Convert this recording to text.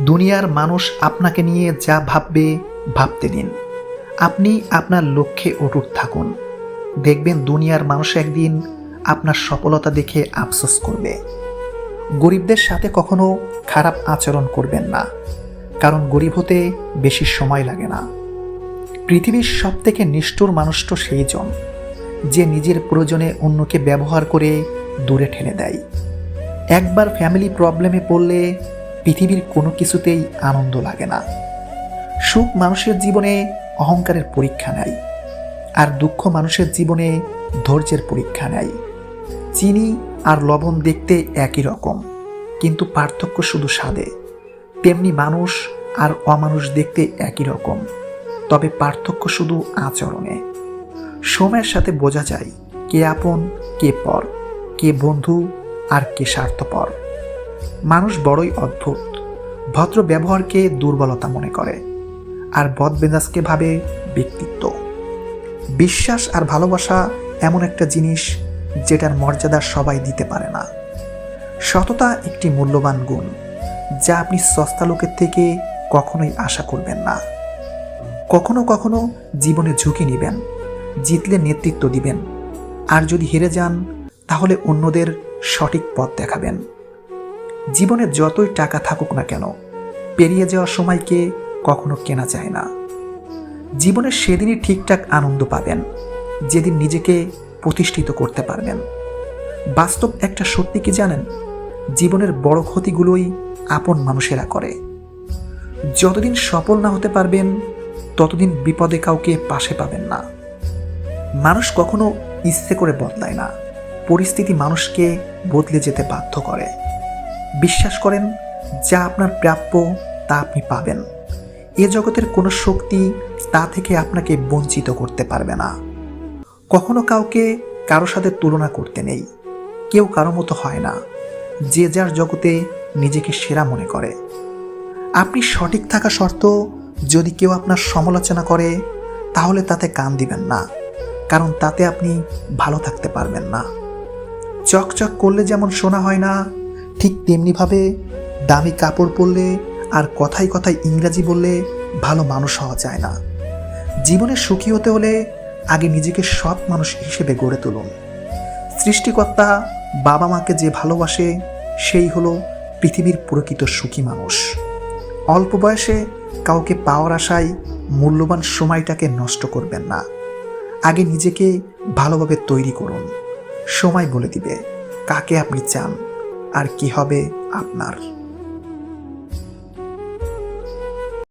দুনিয়ার মানুষ আপনাকে নিয়ে যা ভাববে ভাবতে দিন। আপনি আপনার লক্ষ্যে অটুট থাকুন। দেখবেন দুনিয়ার মানুষ একদিন আপনার সফলতা দেখে আফসোস করবে। গরিবদের সাথে কখনো খারাপ আচরণ করবেন না, কারণ গরিব হতে বেশি সময় লাগে না। পৃথিবীর সবথেকে নিষ্ঠুর মানুষটা সেই জন যে নিজের প্রয়োজনে অন্যকে ব্যবহার করে দূরে ঠেলে দেয়। একবার ফ্যামিলি প্রবলেমে পড়লে পৃথিবীর কোনো কিছুতেই আনন্দ লাগে না। সুখ মানুষের জীবনে অহংকারের পরীক্ষা নেয়, আর দুঃখ মানুষের জীবনে ধৈর্যের পরীক্ষা নেয়। চিনি আর লবণ দেখতে একই রকম, কিন্তু পার্থক্য শুধু স্বাদে। তেমনি মানুষ আর অমানুষ দেখতে একই রকম, তবে পার্থক্য শুধু আচরণে। সময়ের সাথে বোঝা যায় কে আপন, কে পর, কে বন্ধু আর কে স্বার্থপর। মানুষ বড়ই অদ্ভুত। ভদ্র ব্যবহারকে দুর্বলতা মনে করে, আর বদমেজাজকে ভাবে ব্যক্তিত্ব। বিশ্বাস আর ভালোবাসা এমন একটা জিনিস যেটার মর্যাদা সবাই দিতে পারে না। সততা একটি মূল্যবান গুণ, যা আপনি সস্তা লোকের থেকে কখনোই আশা করবেন না। কখনো কখনো জীবনে ঝুঁকি নেবেন, জিতলে নেতৃত্ব দিবেন, আর যদি হেরে যান তাহলে অন্যদের সঠিক পথ দেখাবেন। জীবনে যতই টাকা থাকুক না কেন, পেরিয়ে যাওয়ার সময়কে কখনো কেনা যায় না। জীবনে সেদিনই ঠিকঠাক আনন্দ পাবেন যেদিন নিজেকে প্রতিষ্ঠিত করতে পারবেন। বাস্তব একটা সত্যি কি জানেন? জীবনের বড় ক্ষতিগুলোই আপন মানুষেরা করে। যতদিন সফল না হতে পারবেন ততদিন বিপদে কাউকে পাশে পাবেন না। মানুষ কখনো ইচ্ছে করে বদলায় না, পরিস্থিতি মানুষকে বদলে যেতে বাধ্য করে। বিশ্বাস করেন, যা আপনার প্রাপ্য তা আপনি পাবেন। এ জগতের কোনো শক্তি তা থেকে আপনাকে বঞ্চিত করতে পারবে না। কখনো কাউকে কারো সাথে তুলনা করতে নেই। কেউ কারো মতো হয় না। যে যার জগতে নিজেকে সেরা মনে করে। আপনি সঠিক থাকা সত্ত্বেও যদি কেউ আপনার সমালোচনা করে তাহলে তাতে কান দিবেন না, কারণ তাতে আপনি ভালো থাকতে পারবেন না। চকচক করলে যেমন সোনা হয় না, ঠিক তেমনিভাবে দামি কাপড় পরলে আর কথায় কথায় ইংরাজি বললে ভালো মানুষ হওয়া যায় না। জীবনে সুখী হতে হলে আগে নিজেকে সৎ মানুষ হিসেবে গড়ে তুলুন। সৃষ্টিকর্তা বাবা মাকে যে ভালোবাসে সেই হলো পৃথিবীর প্রকৃত সুখী মানুষ। অল্প বয়সে কাউকে পাওয়ার আশায় মূল্যবান সময়টাকে নষ্ট করবেন না। আগে নিজেকে ভালোভাবে তৈরি করুন। সময় বলে দিবে কাকে আপনি চান আর কি হবে আপনার।